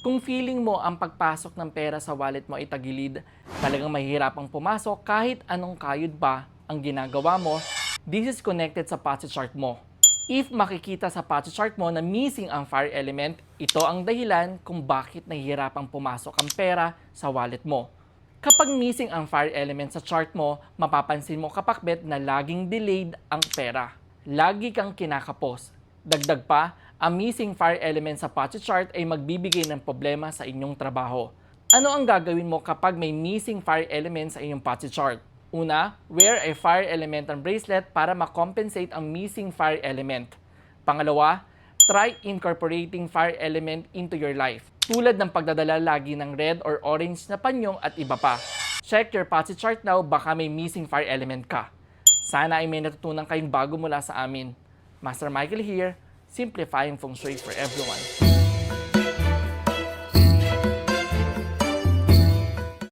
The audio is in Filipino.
Kung feeling mo ang pagpasok ng pera sa wallet mo ay tagilid, talagang mahihirapang pumasok kahit anong kayod pa ang ginagawa mo, this is connected sa Pachi chart mo. If makikita sa Pachi chart mo na missing ang fire element, ito ang dahilan kung bakit nahihirapang pumasok ang pera sa wallet mo. Kapag missing ang fire element sa chart mo, mapapansin mo kapakbet na laging delayed ang pera. Lagi kang kinakapos. Dagdag pa, ang missing fire element sa Pachi chart ay magbibigay ng problema sa inyong trabaho. Ano ang gagawin mo kapag may missing fire element sa inyong Pachi chart? Una, wear a fire elemental bracelet para ma-compensate ang missing fire element. Pangalawa, try incorporating fire element into your life. Tulad ng pagdadala lagi ng red or orange na panyong at iba pa. Check your Pachi chart now, baka may missing fire element ka. Sana ay may natutunan kayong bago mula sa amin. Master Michael here, simplifying feng shui for everyone.